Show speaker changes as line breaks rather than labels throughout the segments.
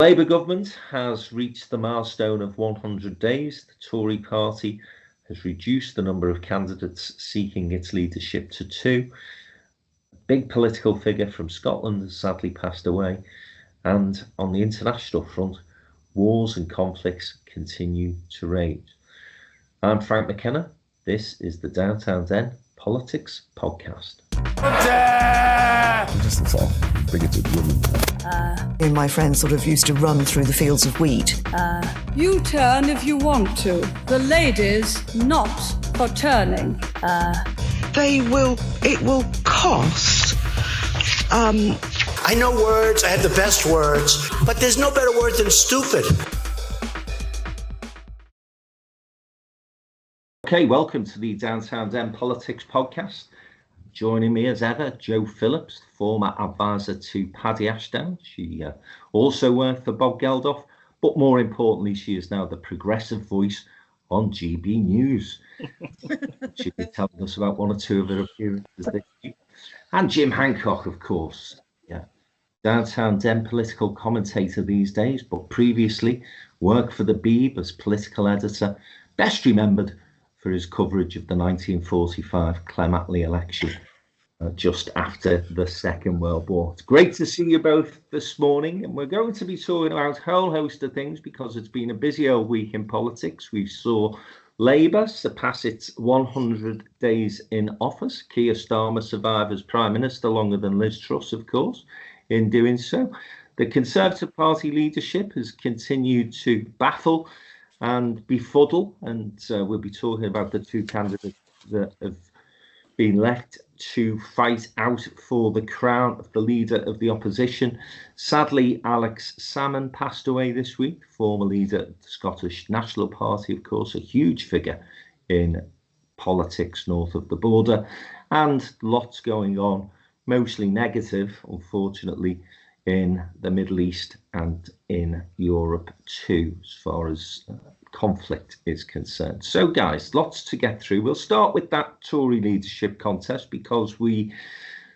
Labour government has reached the milestone of 100 days. The Tory party has reduced the number of candidates seeking its leadership to 2. A big political figure from Scotland has sadly passed away. And on the international front, wars and conflicts continue to rage. I'm Frank McKenna. This is the Downtown Den Politics Podcast.
Just looks like bigoted woman.
Me and my friends sort of used to run through the fields of wheat.
You turn if you want to. The ladies not for turning.
It will cost.
I know words, I have the best words, but there's no better word than stupid.
Okay, welcome to the Downtown Den Politics Podcast. Joining me as ever, Jo Phillips, former advisor to Paddy Ashdown. She also worked for Bob Geldof, but more importantly, she is now the progressive voice on GB News. She'll be telling us about one or two of her appearances this week. And Jim Hancock, of course. Yeah, Downtown Den political commentator these days, but previously worked for the Beeb as political editor, best remembered for his coverage of the 1945 Clem Attlee election just after the Second World War. It's great to see you both this morning, and we're going to be talking about a whole host of things because it's been a busy old week in politics. We saw Labour surpass its 100 days in office. Keir Starmer survived as Prime Minister longer than Liz Truss, of course, in doing so. The Conservative Party leadership has continued to baffle and befuddle, and we'll be talking about the two candidates that have been left to fight out for the crown of the leader of the opposition. Sadly, Alex Salmond passed away this week, former leader of the Scottish National Party, of course, a huge figure in politics north of the border, and lots going on, mostly negative, unfortunately, in the Middle East and in Europe too, as far as conflict is concerned. So guys, lots to get through. We'll start with that Tory leadership contest because we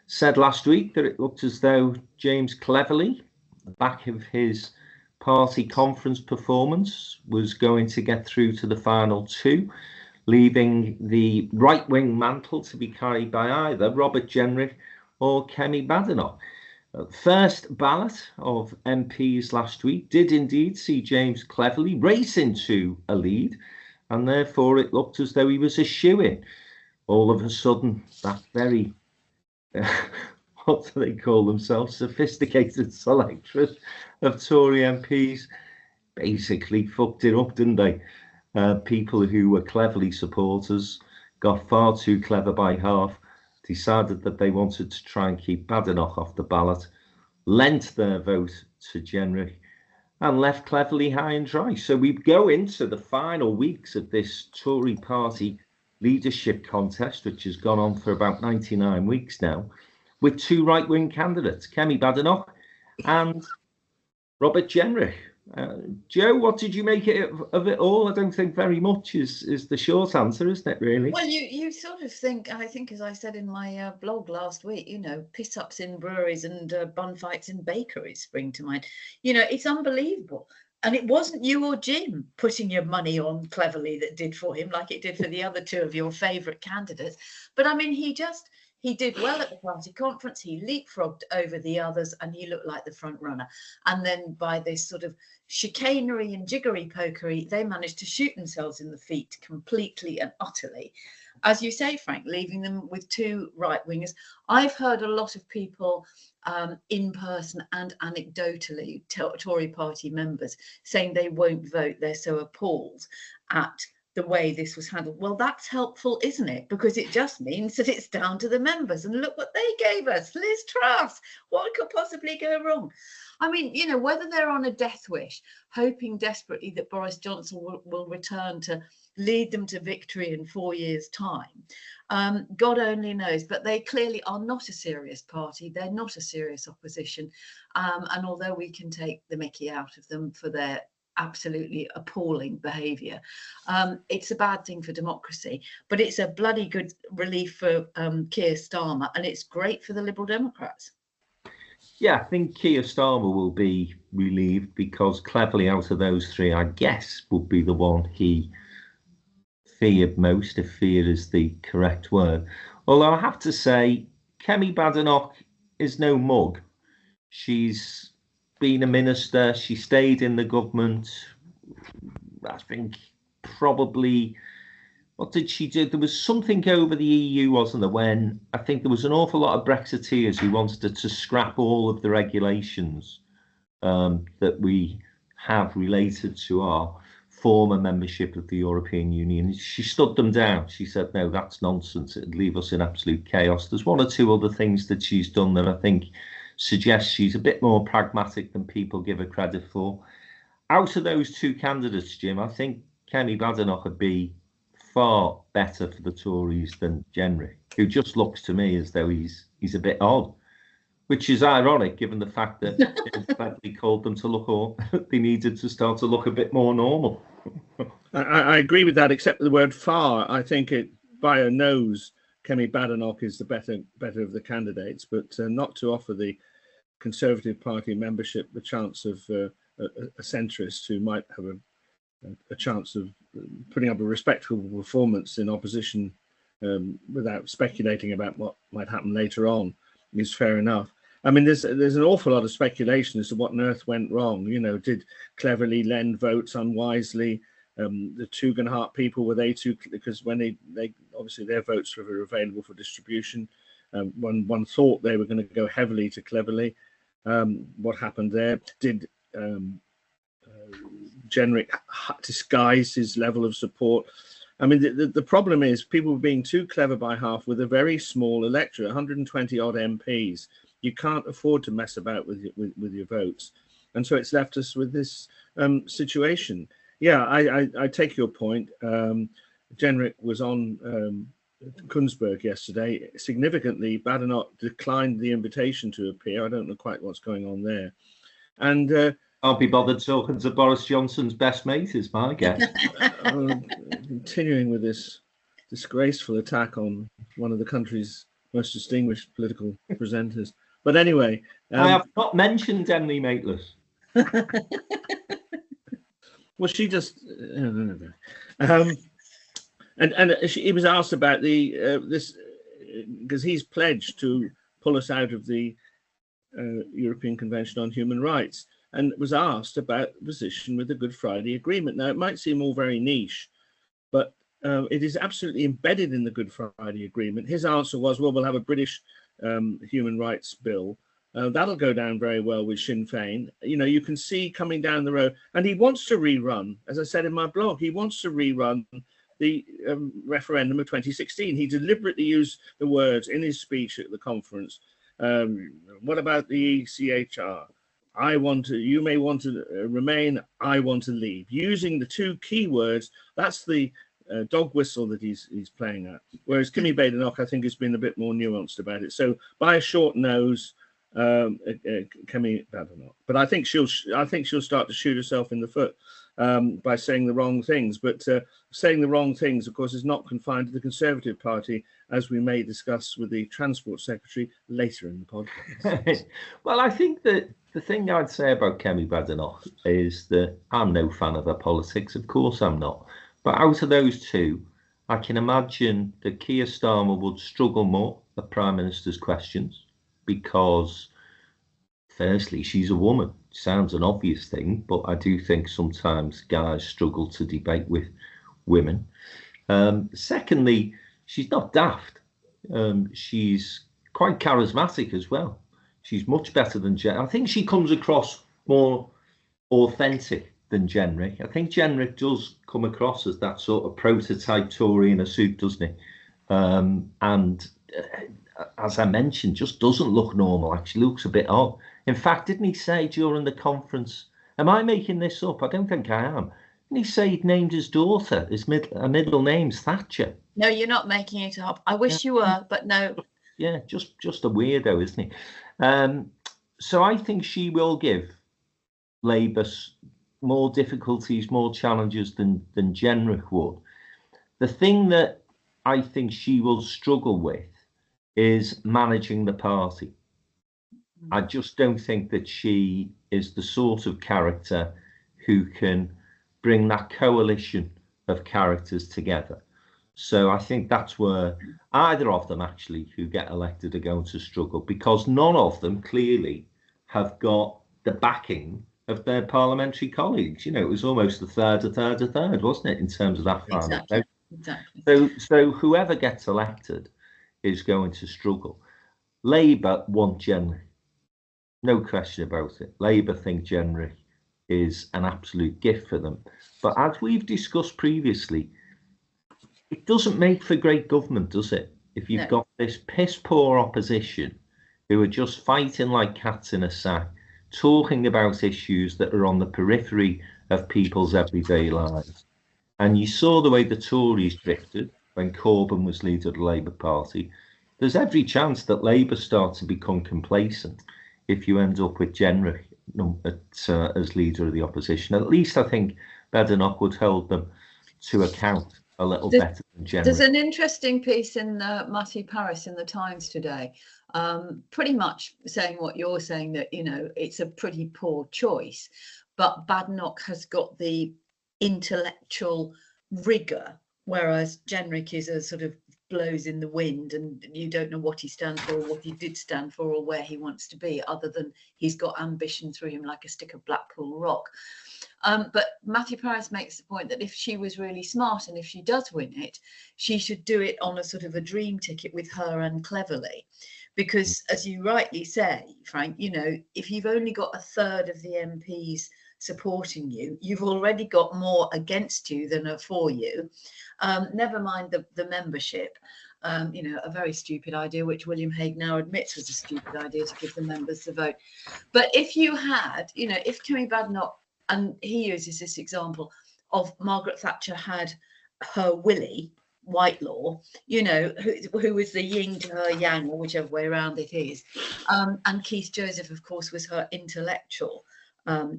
said last week that it looked as though James Cleverly, the back of his party conference performance, was going to get through to the final 2, leaving the right-wing mantle to be carried by either Robert Jenrick or Kemi Badenoch. First ballot of MPs last week did indeed see James Cleverly race into a lead, and therefore it looked as though he was a shoo-in. All of a sudden, that very, what do they call themselves, sophisticated selectorate of Tory MPs basically fucked it up, didn't they? People who were Cleverly supporters got far too clever by half, decided that they wanted to try and keep Badenoch off the ballot, lent their vote to Jenrick, and left Cleverly high and dry. So we go into the final weeks of this Tory party leadership contest, which has gone on for about 99 weeks now, with 2 right-wing candidates, Kemi Badenoch and Robert Jenrick. Jo, what did you make of it all? I don't think very much is the short answer, isn't it, really?
Well, you sort of think, I think, as I said in my blog last week, piss-ups in breweries and bun fights in bakeries spring to mind. It's unbelievable. And it wasn't you or Jim putting your money on Cleverly that did for him, like it did for the other 2 of your favourite candidates. But, I mean, he did well at the party conference. He leapfrogged over the others and he looked like the front runner. And then by this sort of chicanery and jiggery pokery, they managed to shoot themselves in the feet completely and utterly. As you say, Frank, leaving them with 2 right wingers. I've heard a lot of people in person and anecdotally, Tory party members, saying they won't vote. They're so appalled at the way this was handled. Well, that's helpful, isn't it? Because it just means that it's down to the members. And look what they gave us, Liz Truss. What could possibly go wrong? I mean, whether they're on a death wish, hoping desperately that Boris Johnson will return to lead them to victory in 4 years' time, God only knows. But they clearly are not a serious party. They're not a serious opposition. And although we can take the mickey out of them for their absolutely appalling behaviour, it's a bad thing for democracy, but it's a bloody good relief for Keir Starmer, and it's great for the Liberal Democrats.
Yeah, I think Keir Starmer will be relieved because cleverly out of those three, I guess, would be the one he feared most, if fear is the correct word. Although I have to say, Kemi Badenoch is no mug. She's been a minister. She stayed in the government. I think probably, what did she do? There was something over the EU, wasn't there, when I think there was an awful lot of Brexiteers who wanted to scrap all of the regulations that we have related to our former membership of the European Union. She stood them down. She said, no, that's nonsense. It'd leave us in absolute chaos. There's one or two other things that she's done that I think suggest she's a bit more pragmatic than people give her credit for. Out of those two candidates, Jim, I think Kemi Badenoch would be far better for the Tories than Jenrick, who just looks to me as though he's a bit odd, which is ironic given the fact that Bentley called them to look, or they needed to start to look a bit more normal.
I agree with that, except the word far. I think it by a nose, Kemi Badenoch is the better of the candidates, but not to offer the Conservative Party membership the chance of a centrist who might have a chance of putting up a respectable performance in opposition without speculating about what might happen later on is fair enough. I mean, there's an awful lot of speculation as to what on earth went wrong. You know, did Cleverly lend votes unwisely? The Tugendhat people, were they too, because when they obviously their votes were available for distribution. One thought they were going to go heavily to Cleverly. What happened there? Did Jenrick disguise his level of support? I mean, the problem is people were being too clever by half with a very small electorate, 120 odd MPs. You can't afford to mess about with your votes, and so it's left us with this situation. Yeah, I take your point. Jenrick was on Kunzberg yesterday. Significantly, Badenoch declined the invitation to appear. I don't know quite what's going on there, and
I'll be bothered talking to Boris Johnson's best mate, is my guess.
Continuing with this disgraceful attack on one of the country's most distinguished political presenters. But anyway,
I have not mentioned Emily Maitlis.
Well, she just and he was asked about this because he's pledged to pull us out of the European Convention on Human Rights, and was asked about the position with the Good Friday Agreement. Now, it might seem all very niche, but it is absolutely embedded in the Good Friday Agreement. His answer was, well, we'll have a British human rights bill. That'll go down very well with Sinn Féin. You know, you can see coming down the road, and he wants to rerun, as I said in my blog, he wants to rerun the referendum of 2016. He deliberately used the words in his speech at the conference. What about the ECHR? You may want to remain, I want to leave. Using the two key words, that's the dog whistle that he's playing at. Whereas Kemi Badenoch, I think, has been a bit more nuanced about it. So by a short nose, Kemi Badenoch. But I think she'll start to shoot herself in the foot by saying the wrong things. But saying the wrong things, of course, is not confined to the Conservative Party, as we may discuss with the Transport Secretary later in the podcast.
Well, I think that the thing I'd say about Kemi Badenoch is that I'm no fan of her politics. Of course I'm not. But out of those two, I can imagine that Keir Starmer would struggle more at Prime Minister's questions because, firstly, she's a woman. Sounds an obvious thing, but I do think sometimes guys struggle to debate with women. Secondly, she's not daft. She's quite charismatic as well. She's much better than Jen. I think she comes across more authentic than Jenrick. I think Jenrick does come across as that sort of prototype Tory in a suit, doesn't he? And as I mentioned, just doesn't look normal. Actually looks a bit odd. In fact, didn't he say during the conference, am I making this up? I don't think I am. Didn't he say he'd named his daughter, her middle name's Thatcher?
No, you're not making it up. I wish you were, but no.
Yeah, just a weirdo, isn't he? So I think she will give Labour more difficulties, more challenges than Jenrick would. The thing that I think she will struggle with is managing the party. I just don't think that she is the sort of character who can bring that coalition of characters together. So I think that's where either of them actually who get elected are going to struggle, because none of them clearly have got the backing of their parliamentary colleagues. It was almost a third, wasn't it, in terms of that final vote?
Exactly.
So whoever gets elected is going to struggle. Labour want Jenry. No question about it. Labour think Jenry is an absolute gift for them. But as we've discussed previously, it doesn't make for great government, does it? If you've got this piss poor opposition who are just fighting like cats in a sack, talking about issues that are on the periphery of people's everyday lives. And you saw the way the Tories drifted when Corbyn was leader of the Labour Party. There's every chance that Labour start to become complacent if you end up with Jenry as leader of the opposition. At least I think Badenoch would hold them to account a little better than Jenry.
There's an interesting piece in Matthew Paris in the Times today, pretty much saying what you're saying, that, it's a pretty poor choice, but Badenoch has got the intellectual rigor, whereas Jenrick is a sort of blows in the wind, and you don't know what he stands for, or what he did stand for, or where he wants to be, other than he's got ambition through him like a stick of Blackpool rock. But Matthew Paris makes the point that if she was really smart, and if she does win it, she should do it on a sort of a dream ticket with her and Cleverly. Because, as you rightly say, Frank, if you've only got a third of the MPs supporting you, you've already got more against you than are for you. Never mind the membership. A very stupid idea, which William Hague now admits was a stupid idea, to give the members the vote. But if you had, if Kemi Badenoch, and he uses this example of Margaret Thatcher had her Willie Whitelaw, who was the yin to her yang, or whichever way around it is. And Keith Joseph, of course, was her intellectual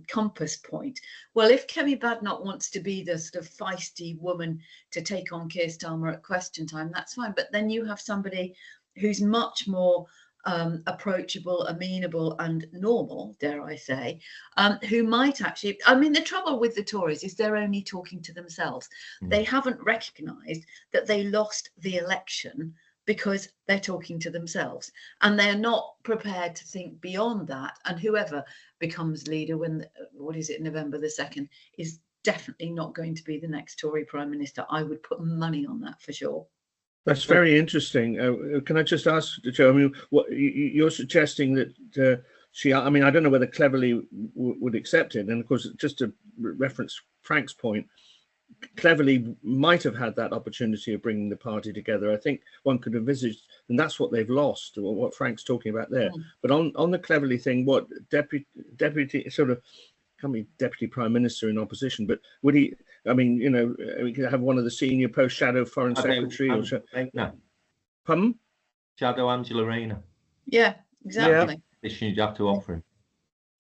compass point. Well, if Kemi Badenoch wants to be the sort of feisty woman to take on Keir Starmer at question time, that's fine. But then you have somebody who's much more approachable, amenable and normal, dare I say, who might actually, the trouble with the Tories is they're only talking to themselves. They haven't recognised that they lost the election because they're talking to themselves, and they're not prepared to think beyond that. And whoever becomes leader when, November the 2nd, is definitely not going to be the nenext Tory Prime Minister. I would put money on that for sure.
That's very interesting. Can I just ask, Joe? What you're suggesting that she? I don't know whether Cleverly would accept it. And of course, just to reference Frank's point, Cleverly might have had that opportunity of bringing the party together. I think one could envisage, and that's what they've lost, or what Frank's talking about there. But on the Cleverly thing, what deputy sort of? Can't be deputy prime minister in opposition, but would he? We could have one of the senior post shadow foreign secretary. Pardon?
Shadow Angela Rayner.
Yeah, exactly.
Yeah. You'd have to offer him.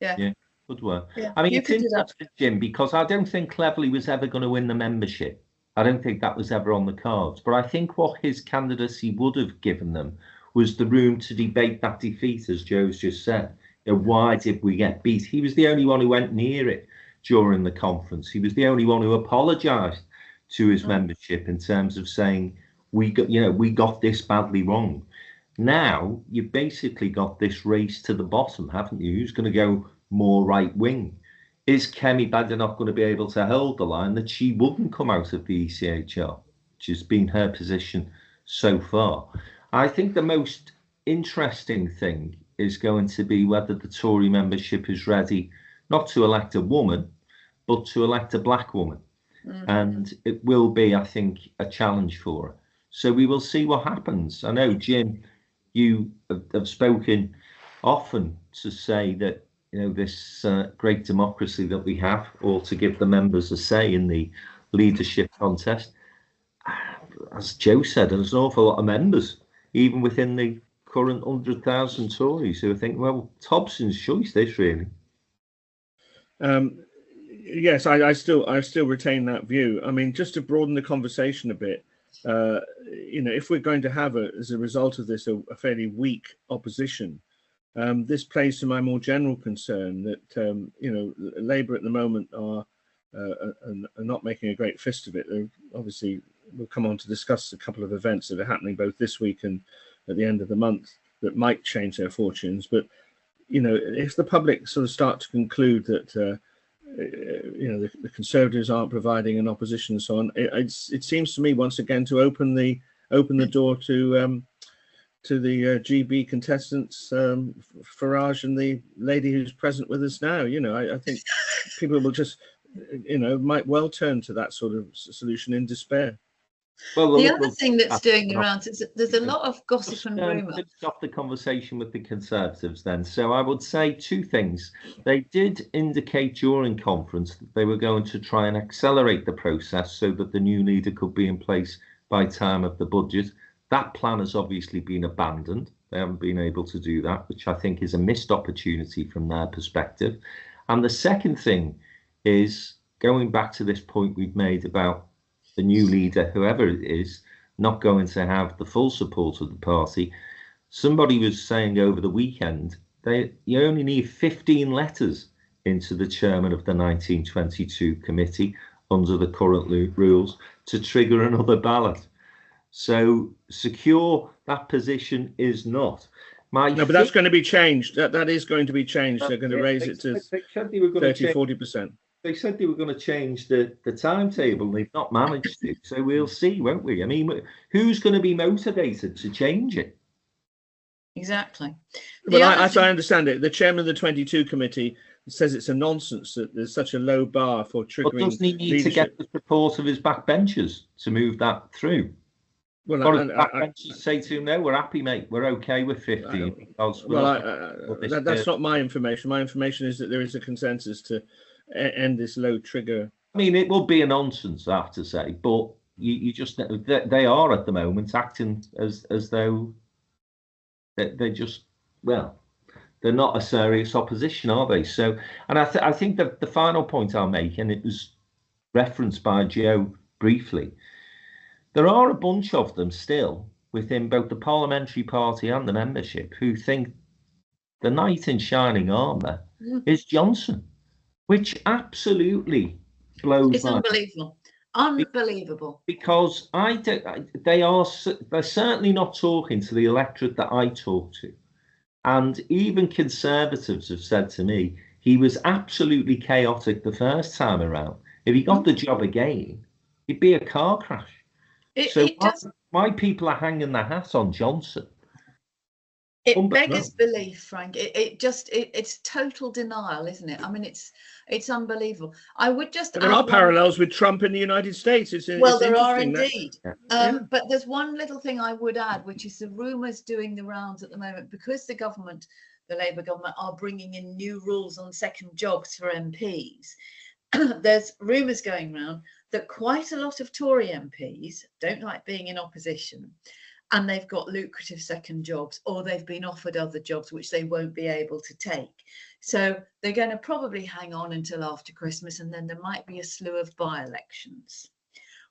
Yeah.
Good work.
Yeah,
it's interesting, Jim, because I don't think Cleverly was ever going to win the membership. I don't think that was ever on the cards. But I think what his candidacy would have given them was the room to debate that defeat, as Joe's just said. Why did we get beat? He was the only one who went near it during the conference. He was the only one who apologised to his membership in terms of saying we got this badly wrong. Now you've basically got this race to the bottom, haven't you? Who's going to go more right wing? Is Kemi Badenoch going to be able to hold the line that she wouldn't come out of the ECHR, which has been her position so far? I think the most interesting thing is going to be whether the Tory membership is ready not to elect a woman, but to elect a black woman. And it will be, I think, a challenge for her. So we will see what happens. I know, Jim, you have spoken often to say that, this great democracy that we have, or to give the members a say in the leadership contest. As Joe said, there's an awful lot of members, even within the current 100,000 Tories, who are thinking, well, Thompson's choice, this really.
Yes, I still retain that view. Just to broaden the conversation a bit, if we're going to have as a result of this, a fairly weak opposition, This plays to my more general concern that Labour at the moment are not making a great fist of it. They're obviously, we'll come on to discuss a couple of events that are happening both this week and at the end of the month that might change their fortunes. But if the public sort of start to conclude that the Conservatives aren't providing an opposition and so on, it seems to me once again to open the door to the GB contestants, Farage and the lady who's present with us now. I think people will just, might well turn to that sort of solution in despair.
Well, the other thing that's doing the rounds is that there's a lot of gossip and rumour.
Let's stop the conversation with the Conservatives then. So I would say two things. They did indicate during conference that they were going to try and accelerate the process so that the new leader could be in place by time of the budget. That plan has obviously been abandoned. They haven't been able to do that, which I think is a missed opportunity from their perspective. And the second thing is, going back to this point we've made about the new leader, whoever it is, not going to have the full support of the party. Somebody was saying over the weekend, you only need 15 letters into the chairman of the 1922 committee under the current rules to trigger another ballot. So secure that position is not.
But that's going to be changed. That is going to be changed. They're going to raise it to 30-40%.
They said they were going to change the timetable. They've not managed to. So we'll see, won't we? I mean, who's going to be motivated to change it?
Exactly.
But as I understand it, the chairman of the 22 committee says it's a nonsense that there's such a low bar for triggering. But
doesn't he need to get the support of his backbenchers to move that through? Well, backbenchers say to him, no, we're happy, mate. We're okay with 15.
That's not my information. My information is that there is a consensus to end this low trigger.
I mean, it will be a nonsense, I have to say, but you just, they are at the moment acting as though they're just, well, they're not a serious opposition, are they? So, and I think that the final point I'll make, and it was referenced by Joe briefly, there are a bunch of them still within both the parliamentary party and the membership who think the knight in shining armour is Johnson. Which absolutely blows.
It's unbelievable, unbelievable.
Because they're certainly not talking to the electorate that I talk to, and even Conservatives have said to me he was absolutely chaotic the first time around. If he got the job again, it'd be a car crash. Why people are hanging their hat on Johnson?
It beggars belief, Frank. It's total denial, isn't it? I mean, it's unbelievable. I would just.
There are parallels with Trump in the United States.
There are indeed. But there's one little thing I would add, which is the rumours doing the rounds at the moment, because the government, the Labour government, are bringing in new rules on second jobs for MPs. There's rumours going round that quite a lot of Tory MPs don't like being in opposition. And they've got lucrative second jobs, or they've been offered other jobs which they won't be able to take. So they're going to probably hang on until after Christmas, and then there might be a slew of by-elections,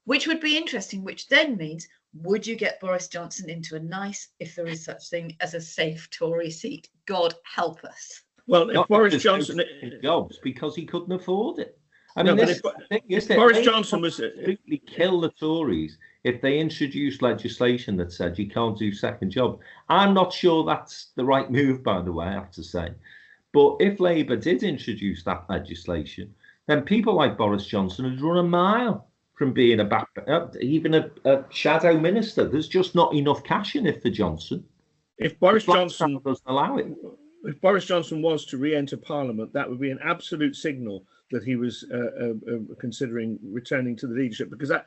which would be interesting, which then means, would you get Boris Johnson into a nice, if there is such thing as a safe Tory seat? God help us.
Well, if Boris Johnson...
jobs because he couldn't afford it. I
mean,
no,
if Boris Johnson was
completely kill the Tories if they introduced legislation that said you can't do second job. I'm not sure that's the right move, by the way, I have to say. But if Labour did introduce that legislation, then people like Boris Johnson would run a mile from being even a shadow minister. There's just not enough cash in it for Johnson.
If Boris Johnson
doesn't allow it.
If Boris Johnson was to re-enter Parliament, that would be an absolute signal that he was considering returning to the leadership, because that,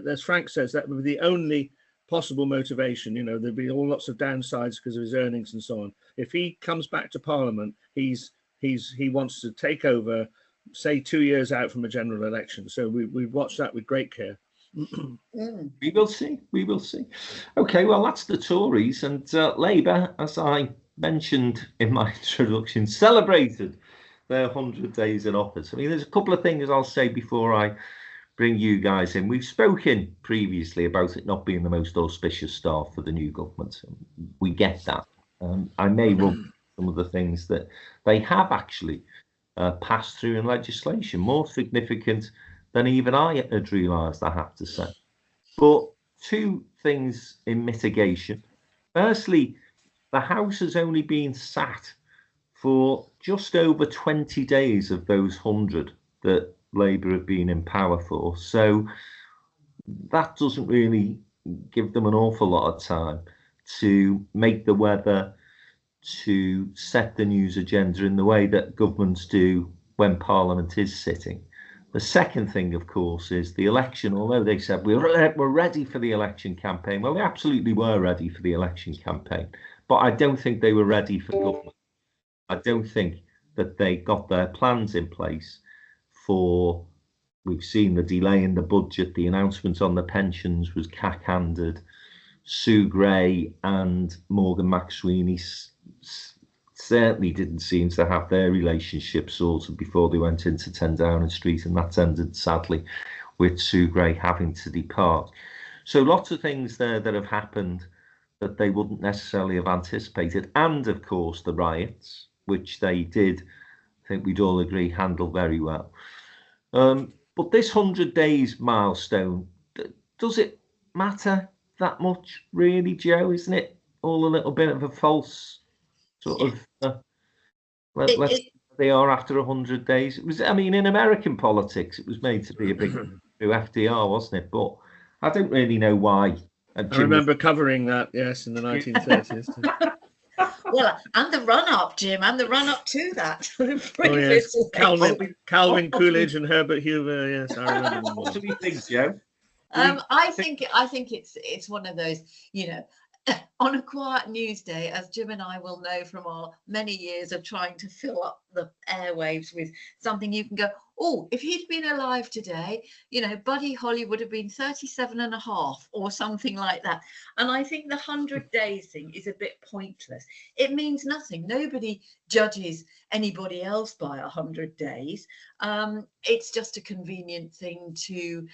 as Frank says, that would be the only possible motivation. There'd be lots of downsides because of his earnings and so on. If he comes back to Parliament, he wants to take over, say 2 years out from a general election. So we've watched that with great care.
We will see. We will see. Okay, well, that's the Tories, and Labour, as I mentioned in my introduction, celebrated their 100 days in office. I mean, there's a couple of things I'll say before I bring you guys in. We've spoken previously about it not being the most auspicious start for the new government. We get that. I may run some of the things that they have actually passed through in legislation, more significant than even I had realised, I have to say. But two things in mitigation. Firstly, the House has only been sat for just over 20 days of those 100 that Labour have been in power for. So that doesn't really give them an awful lot of time to make the weather, to set the news agenda in the way that governments do when Parliament is sitting. The second thing, of course, is the election. Although they said we're ready for the election campaign, well, they absolutely were ready for the election campaign, but I don't think they were ready for government. I don't think that they got their plans in place for. We've seen the delay in the budget. The announcement on the pensions was cack-handed. Sue Gray and Morgan McSweeney certainly didn't seem to have their relationship sorted before they went into 10 Downing Street, and that's ended sadly with Sue Gray having to depart. So lots of things there that have happened that they wouldn't necessarily have anticipated, and of course the riots, which they did, I think we'd all agree, handle very well. But this 100 days milestone, does it matter that much, really, Joe? Isn't it all a little bit of a false sort of? They are after 100 days. It was, I mean, in American politics, it was made to be a big through FDR, wasn't it? But I don't really know why.
I remember covering that, yes, in the 1930s.
Well, and the run-up, Jim, and the run-up to that.
Oh, yes. Calvin Coolidge and Herbert Hoover, yes, I remember them.
What do you think, Joe?
I think it's one of those, you know, on a quiet news day, as Jim and I will know from our many years of trying to fill up the airwaves with something you can go, oh, if he'd been alive today, you know, Buddy Holly would have been 37 and a half or something like that. And I think the 100 days thing is a bit pointless. It means nothing. Nobody judges anybody else by 100 days. It's just a convenient thing to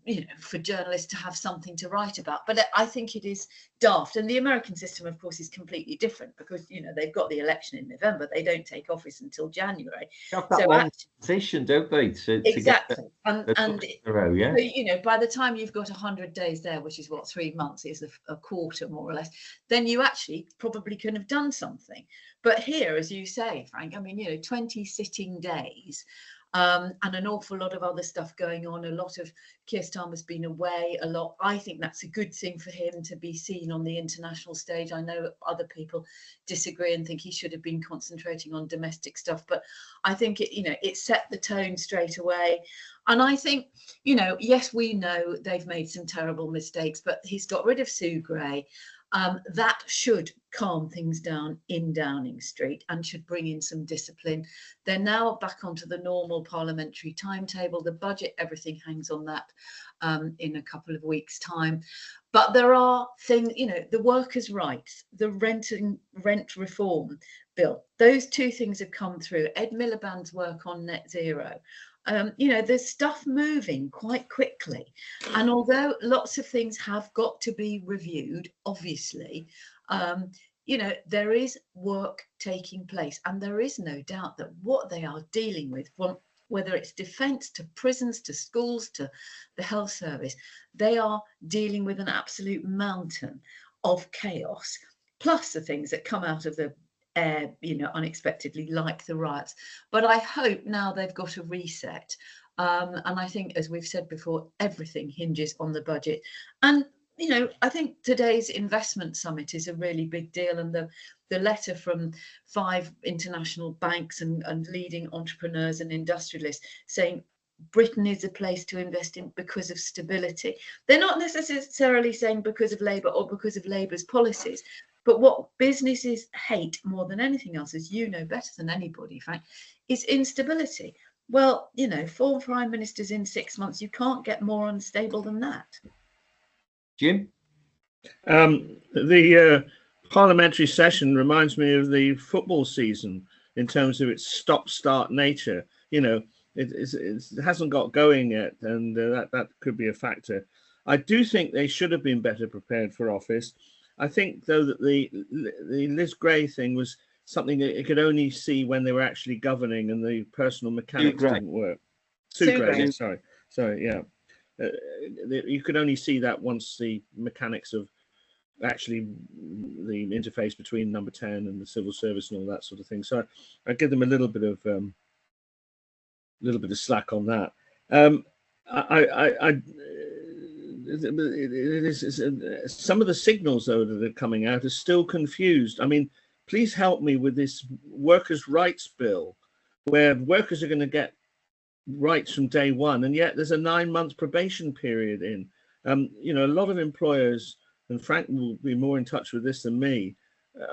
you know, for journalists to have something to write about. But I think it is daft. And the American system, of course, is completely different because, you know, they've got the election in November. They don't take office until January.
Have that long transition, don't they?
Exactly. And
row, yeah.
So, you know, by the time you've got 100 days there, which is what, 3 months is a quarter more or less, then you actually probably could have done something. But here, as you say, Frank, I mean, you know, 20 sitting days. And an awful lot of other stuff going on. A lot of Keir Starmer's been away a lot. I think that's a good thing for him to be seen on the international stage. I know other people disagree and think he should have been concentrating on domestic stuff, but I think it, you know, it set the tone straight away. And I think, you know, yes, we know they've made some terrible mistakes, but he's got rid of Sue Gray. That should calm things down in Downing Street and should bring in some discipline. They're now back onto the normal parliamentary timetable. The budget, everything hangs on that in a couple of weeks' time. But there are things, you know, the workers' rights, the rent reform bill, those two things have come through. Ed Miliband's work on net zero. You know, there's stuff moving quite quickly. And although lots of things have got to be reviewed, obviously, you know, there is work taking place. And there is no doubt that what they are dealing with, whether it's defence to prisons, to schools, to the health service, they are dealing with an absolute mountain of chaos, plus the things that come out of the you know, unexpectedly, like the riots. But I hope now they've got a reset. And I think, as we've said before, everything hinges on the budget. And, you know, I think today's investment summit is a really big deal. And the letter from 5 international banks and leading entrepreneurs and industrialists saying Britain is a place to invest in because of stability. They're not necessarily saying because of Labour or because of Labour's policies. But what businesses hate more than anything else, as you know better than anybody, Frank, is instability. Well, you know, 4 prime ministers in 6 months, you can't get more unstable than that.
Jim?
The parliamentary session reminds me of the football season in terms of its stop-start nature. You know, it hasn't got going yet, and that could be a factor. I do think they should have been better prepared for office. I think though that the Liz Gray thing was something that it could only see when they were actually governing, and the personal mechanics didn't work. Sue Gray, yeah, sorry, yeah. You could only see that once the mechanics of actually the interface between Number 10 and the civil service and all that sort of thing. So I give them a little bit of slack on that. Some of the signals though that are coming out are still confused. I mean, please help me with this workers' rights bill, where workers are going to get rights from day one, and yet there's a 9-month probation period in. You know, a lot of employers, and Frank will be more in touch with this than me,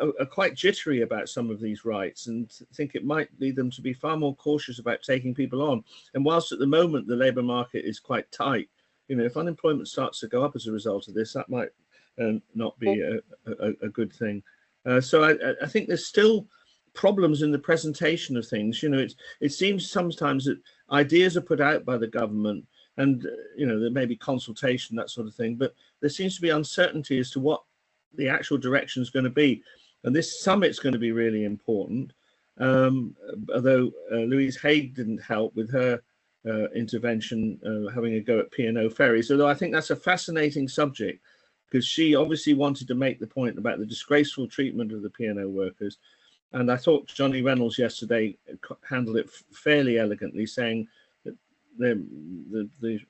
are quite jittery about some of these rights and think it might lead them to be far more cautious about taking people on. And whilst at the moment the labour market is quite tight, you know, if unemployment starts to go up as a result of this, that might not be a good thing. So I think there's still problems in the presentation of things. You know, it seems sometimes that ideas are put out by the government, and you know, there may be consultation, that sort of thing, but there seems to be uncertainty as to what the actual direction is going to be. And this summit's going to be really important, although Louise Haig didn't help with her intervention, having a go at P&O ferries, although I think that's a fascinating subject, because she obviously wanted to make the point about the disgraceful treatment of the P&O workers. And I thought Johnny Reynolds yesterday handled it fairly elegantly, saying that the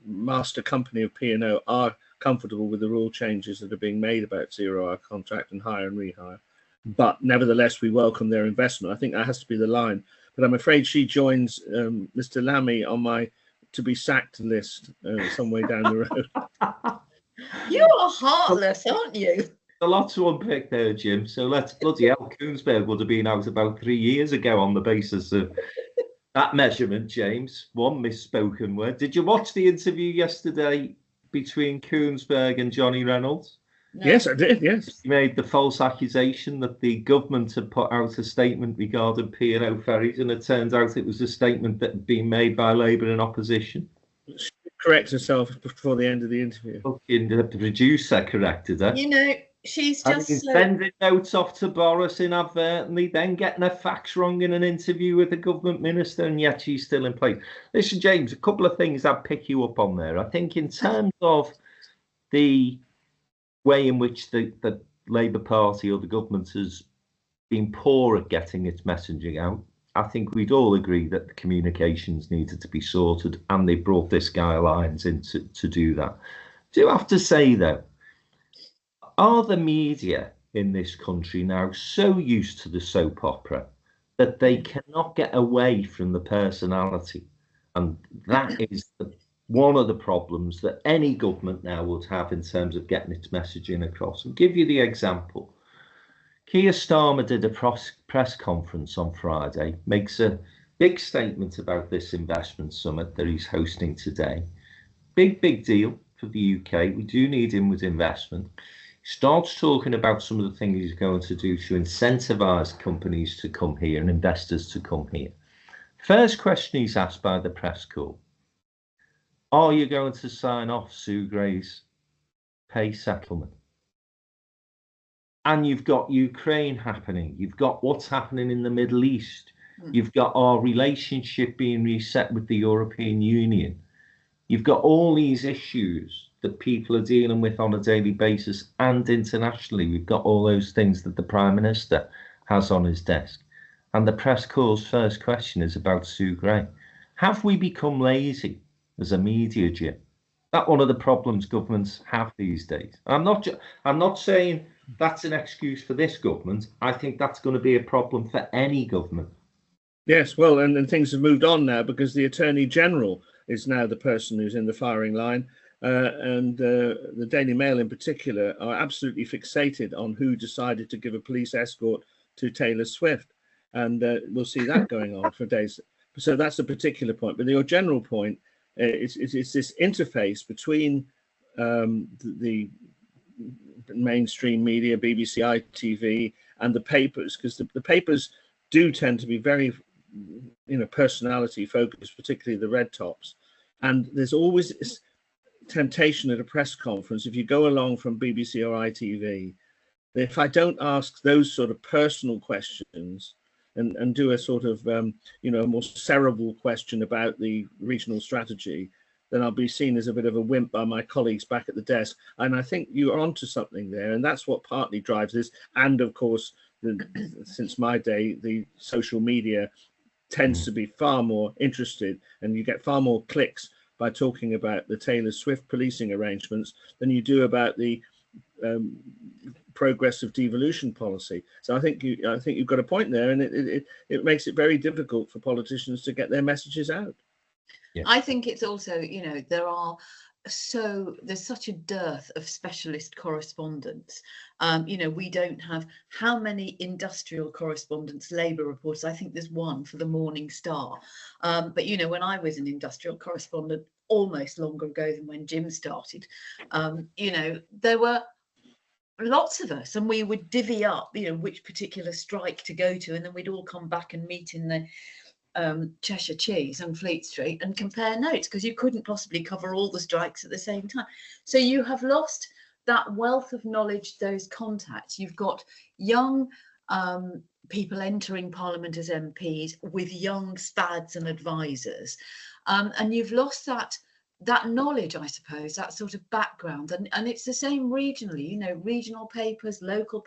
master company of P&O are comfortable with the rule changes that are being made about zero-hour contract and hire and rehire, but nevertheless we welcome their investment. I think that has to be the line. But I'm afraid she joins Mr. Lammy on my to be sacked list some way down the road.
You are heartless, aren't you?
A lot to unpick there, Jim. So let's bloody hell. Koonsberg would have been out about 3 years ago on the basis of that measurement, James. One misspoken word. Did you watch the interview yesterday between Koonsberg and Johnny Reynolds?
No.
Yes, I did, yes.
He made the false accusation that the government had put out a statement regarding P&O ferries, and it turns out it was a statement that had been made by Labour in opposition.
She corrects herself before the end of the interview.
Fucking the producer corrected her.
You know, she's just
sending notes off to Boris inadvertently, then getting her facts wrong in an interview with the government minister, and yet she's still in place. Listen, James, a couple of things I'd pick you up on there. I think in terms of the way in which the Labour Party or the government has been poor at getting its messaging out, I think we'd all agree that the communications needed to be sorted, and they brought this guy Lyons in to do that. Do you have to say, though, are the media in this country now so used to the soap opera that they cannot get away from the personality? And that is one of the problems that any government now would have in terms of getting its messaging across. I'll give you the example. Keir Starmer did a press conference on Friday, makes a big statement about this investment summit that he's hosting today. Big deal for the UK. We do need him with investment. He starts talking about some of the things he's going to do to incentivise companies to come here and investors to come here. First question he's asked by the press corps: are you going to sign off Sue Gray's pay settlement? And you've got Ukraine happening. You've got what's happening in the Middle East. You've got our relationship being reset with the European Union. You've got all these issues that people are dealing with on a daily basis, and internationally. We've got all those things that the Prime Minister has on his desk. And the press corps' first question is about Sue Gray. Have we become lazy as a media, Jim? That's one of the problems governments have these days. I'm not saying that's an excuse for this government. I think that's going to be a problem for any government.
Yes, well, and things have moved on now, because the Attorney General is now the person who's in the firing line. And the Daily Mail in particular are absolutely fixated on who decided to give a police escort to Taylor Swift. And we'll see that going on for days. So that's a particular point. But your general point, it's this interface between the mainstream media, BBC, ITV, and the papers, because the papers do tend to be very, personality focused, particularly the red tops. And there's always temptation at a press conference, if you go along from BBC or ITV, if I don't ask those sort of personal questions and do a sort of, a more cerebral question about the regional strategy, then I'll be seen as a bit of a wimp by my colleagues back at the desk. And I think you're onto something there. And that's what partly drives this. And of course, since my day, the social media tends to be far more interested, and you get far more clicks by talking about the Taylor Swift policing arrangements than you do about the progressive devolution policy. So I think you've got a point there, and it makes it very difficult for politicians to get their messages out.
Yeah. I think it's also, there's such a dearth of specialist correspondence. We don't have how many industrial correspondents, Labour reporters. I think there's one for the Morning Star. But when I was an industrial correspondent, almost longer ago than when Jim started, there were lots of us, and we would divvy up, which particular strike to go to, and then we'd all come back and meet in the Cheshire Cheese on Fleet Street and compare notes, because you couldn't possibly cover all the strikes at the same time. So you have lost that wealth of knowledge, those contacts. You've got young people entering Parliament as MPs with young spads and advisors, and you've lost that knowledge, I suppose, that sort of background. And it's the same regionally, regional papers, local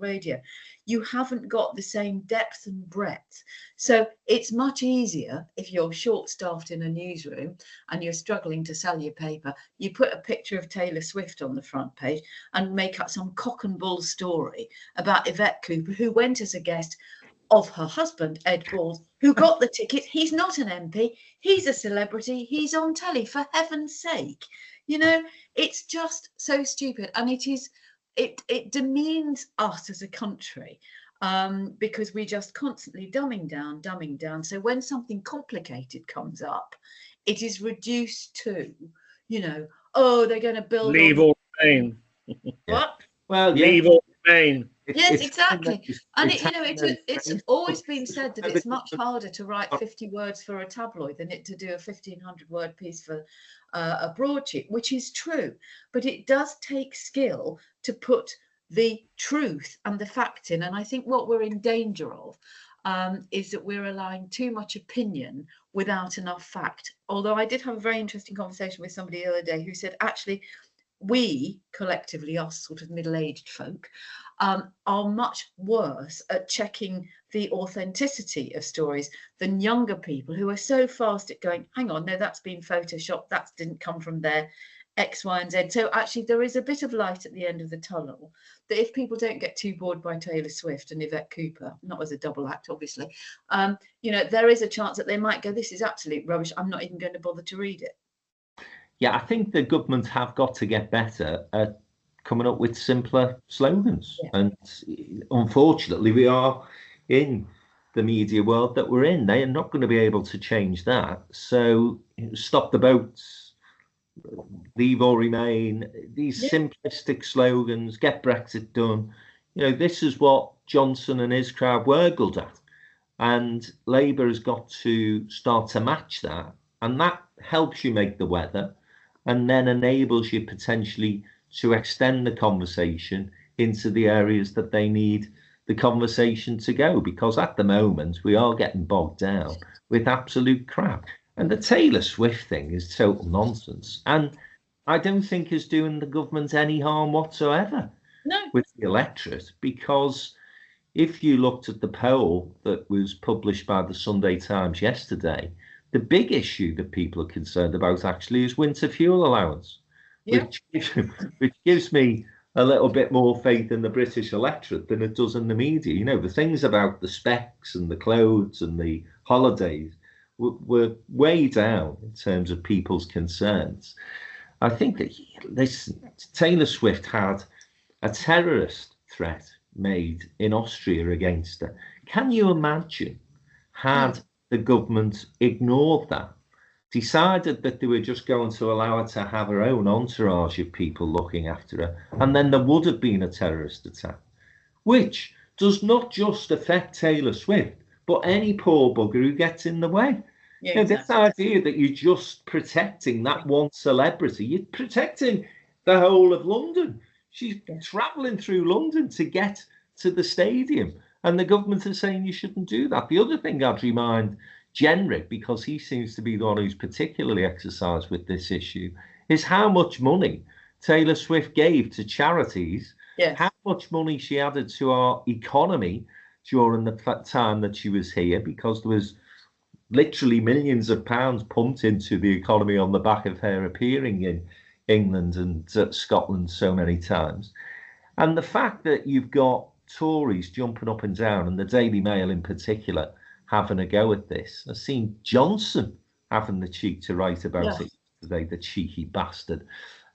radio. You haven't got the same depth and breadth. So it's much easier if you're short-staffed in a newsroom and you're struggling to sell your paper. You put a picture of Taylor Swift on the front page and make up some cock and bull story about Yvette Cooper, who went as a guest of her husband, Ed Balls, who got the ticket. He's not an MP. He's a celebrity. He's on telly, for heaven's sake. It's just so stupid. And it demeans us as a country, because we just constantly dumbing down. So when something complicated comes up, it is reduced to, they're going to build.
Leave or remain.
What?
Well,
leave or remain.
Yes, exactly. And it's always been said that it's much harder to write 50 words for a tabloid than it to do a 1,500-word piece for a broadsheet, which is true. But it does take skill to put the truth and the facts in. And I think what we're in danger of is that we're allowing too much opinion without enough fact. Although I did have a very interesting conversation with somebody the other day who said, actually, we collectively, us sort of middle-aged folk, are much worse at checking the authenticity of stories than younger people, who are so fast at going, hang on, no, that's been photoshopped, that didn't come from there, X, Y, and Z. So actually there is a bit of light at the end of the tunnel, that if people don't get too bored by Taylor Swift and Yvette Cooper, not as a double act, obviously, there is a chance that they might go, this is absolute rubbish, I'm not even going to bother to read it.
Yeah, I think the government have got to get better at coming up with simpler slogans. Yeah. And unfortunately, we are in the media world that we're in. They are not going to be able to change that. So stop the boats, leave or remain, these simplistic slogans, get Brexit done. This is what Johnson and his crowd were good at. And Labour has got to start to match that. And that helps you make the weather, and then enables you potentially to extend the conversation into the areas that they need the conversation to go, because at the moment we are getting bogged down with absolute crap. And the Taylor Swift thing is total nonsense, and I don't think is doing the government any harm whatsoever with the electorate, because if you looked at the poll that was published by the Sunday Times yesterday, the big issue that people are concerned about actually is winter fuel allowance, which gives me a little bit more faith in the British electorate than it does in the media. The things about the specs and the clothes and the holidays were way down in terms of people's concerns. I think that Taylor Swift had a terrorist threat made in Austria against her. Can you imagine had the government ignored that, decided that they were just going to allow her to have her own entourage of people looking after her, and then there would have been a terrorist attack, which does not just affect Taylor Swift, but any poor bugger who gets in the way.
Yeah,
You know,
exactly.
this idea that you're just protecting that one celebrity, you're protecting the whole of London. She's travelling through London to get to the stadium, and the government is saying you shouldn't do that. The other thing I'd remind Jenrick, because he seems to be the one who's particularly exercised with this issue, is how much money Taylor Swift gave to charities,
Yes.
how much money she added to our economy during the time that she was here, because there was literally millions of pounds pumped into the economy on the back of her appearing in England and Scotland so many times. And the fact that you've got Tories jumping up and down, and the Daily Mail in particular, having a go at this. I've seen Johnson having the cheek to write about it today, the cheeky bastard.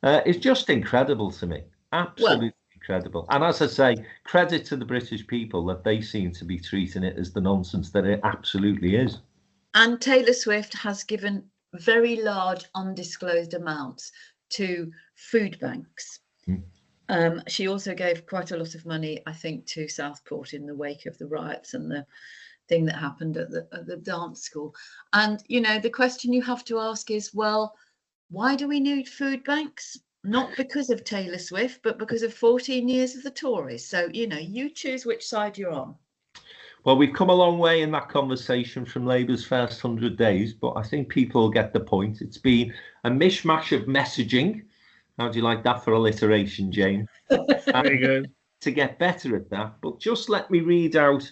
It's just incredible to me. Absolutely incredible. And as I say, credit to the British people that they seem to be treating it as the nonsense that it absolutely is.
And Taylor Swift has given very large undisclosed amounts to food banks. She also gave quite a lot of money, I think, to Southport in the wake of the riots and the thing that happened at the dance school. And, you know, the question you have to ask is, well, why do we need food banks? Not because of Taylor Swift, but because of 14 years of the Tories. So, you know, you choose which side you're on.
Well, we've come a long way in that conversation from Labour's first 100 days, but I think people will get the point. It's been a mishmash of messaging. How do you like that for alliteration, Jane?
Very good.
To get better at that, but just let me read out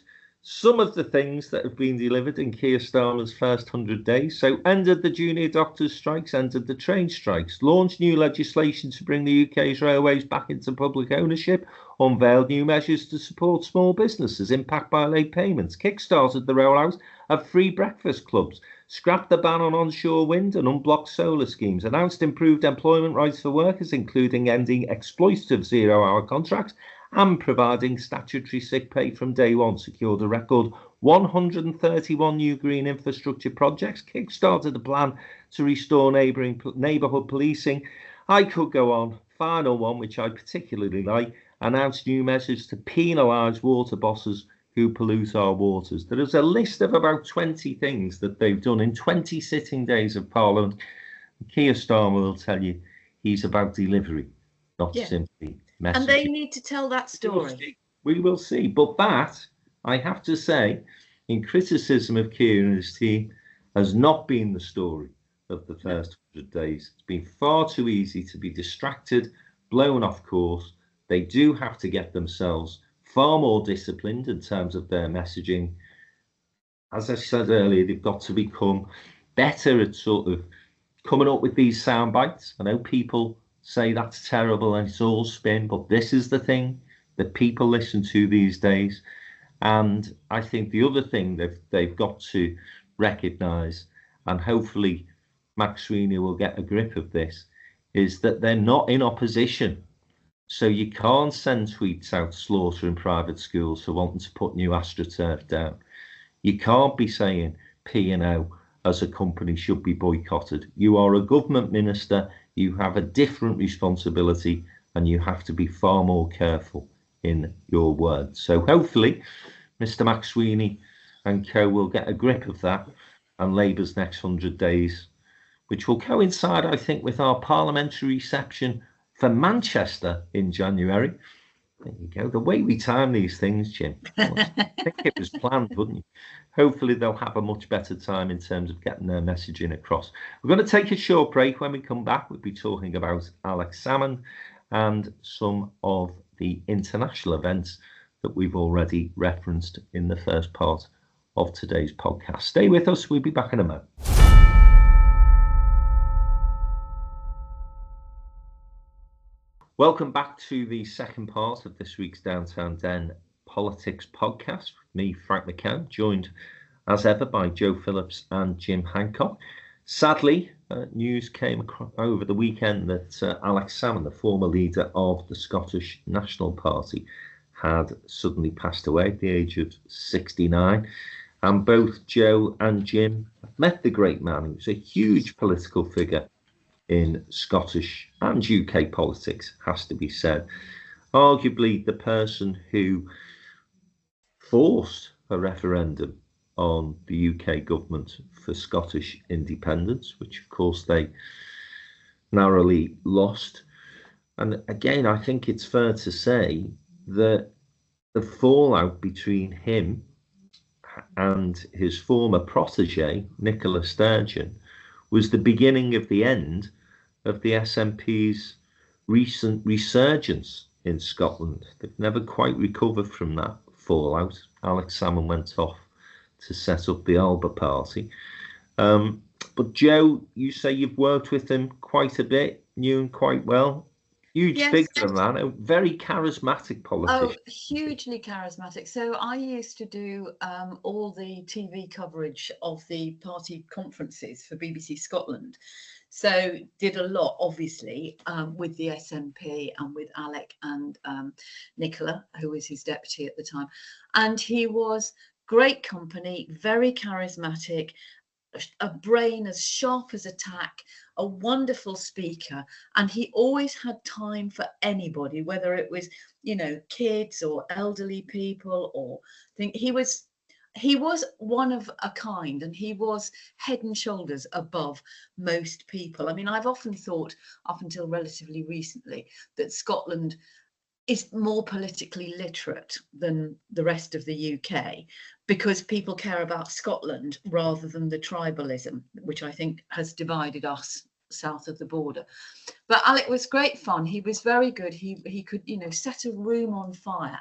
some of the things that have been delivered in Keir Starmer's first 100 days. So, ended the junior doctors' strikes, ended the train strikes, launched new legislation to bring the UK's railways back into public ownership, unveiled new measures to support small businesses impacted by late payments, kick-started the rollout of free breakfast clubs, scrapped the ban on onshore wind and unblocked solar schemes, announced improved employment rights for workers, including ending exploitative zero-hour contracts, and providing statutory sick pay from day one, secured a record 131 new green infrastructure projects, kick-started the plan to restore neighbourhood policing. I could go on. Final one, which I particularly like, announced new measures to penalise water bosses who pollute our waters. There is a list of about 20 things that they've done in 20 sitting days of Parliament. Keir Starmer will tell you he's about delivery, not simply messaging.
And they need to tell that story.
We will see. But that, I have to say, in criticism of Keir and his team, has not been the story of the first 100 days. It's been far too easy to be distracted, blown off course. They do have to get themselves far more disciplined in terms of their messaging. As I said earlier, they've got to become better at sort of coming up with these sound bites. I know people say that's terrible and it's all spin, but this is the thing that people listen to these days. And I think the other thing that they've got to recognise, and hopefully Max Sweeney will get a grip of this, is that they're not in opposition. So you can't send tweets out slaughtering private schools for wanting to put new AstroTurf down. You can't be saying P&O as a company should be boycotted. You are a government minister, you have a different responsibility, and you have to be far more careful in your words. So hopefully Mr. Max Sweeney and co will get a grip of that, and Labour's next 100 days, which will coincide, I think, with our parliamentary reception for Manchester in January. There you go. The way we time these things, Jim. I think it was planned, wouldn't you? Hopefully they'll have a much better time in terms of getting their messaging across. We're going to take a short break. When we come back, we'll be talking about Alex Salmond and some of the international events that we've already referenced in the first part of today's podcast. Stay with us. We'll be back in a moment. Welcome back to the second part of this week's Downtown Den Politics podcast. With me, Frank McCann, joined as ever by Joe Phillips and Jim Hancock. Sadly, news came over the weekend that Alex Salmond, the former leader of the Scottish National Party, had suddenly passed away at the age of 69. And both Joe and Jim met the great man. He was a huge political figure in Scottish and UK politics, has to be said. Arguably the person who forced a referendum on the UK government for Scottish independence, which of course they narrowly lost. And again, I think it's fair to say that the fallout between him and his former protege, Nicola Sturgeon, was the beginning of the end of the SNP's recent resurgence in Scotland. They've never quite recovered from that fallout. Alex Salmond went off to set up the Alba Party. But Joe, you say you've worked with him quite a bit, knew him quite well. Huge figure, man, a very charismatic politician.
Oh, hugely charismatic. So I used to do all the TV coverage of the party conferences for BBC Scotland. So did a lot, obviously, with the SNP and with Alec and Nicola, who was his deputy at the time. And he was great company, very charismatic, a brain as sharp as a tack, a wonderful speaker, and he always had time for anybody, whether it was, you know, kids or elderly people, or he was one of a kind, and he was head and shoulders above most people. I mean, I've often thought, up until relatively recently, that Scotland is more politically literate than the rest of the UK, because people care about Scotland rather than the tribalism, which I think has divided us south of the border. But Alec was great fun. He was very good. He could, you know, set a room on fire,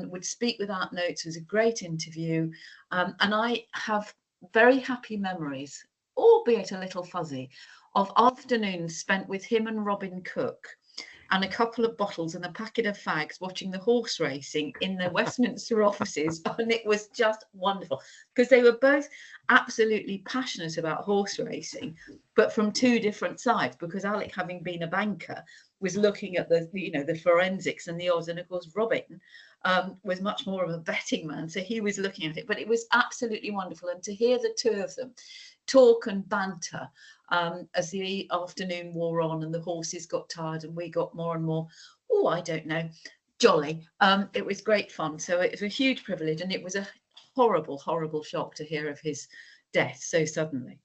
would speak without notes. It was a great interview. And I have very happy memories, albeit a little fuzzy, of afternoons spent with him and Robin Cook and a couple of bottles and a packet of fags watching the horse racing in the Westminster offices. And it was just wonderful, because they were both absolutely passionate about horse racing, but from two different sides, because Alec, having been a banker, was looking at the, you know, the forensics and the odds. And of course, Robin was much more of a betting man, so he was looking at it. But it was absolutely wonderful. And to hear the two of them talk and banter as the afternoon wore on and the horses got tired and we got more and more, oh, I don't know, jolly. It was great fun. So it was a huge privilege, and it was a horrible, horrible shock to hear of his death so suddenly.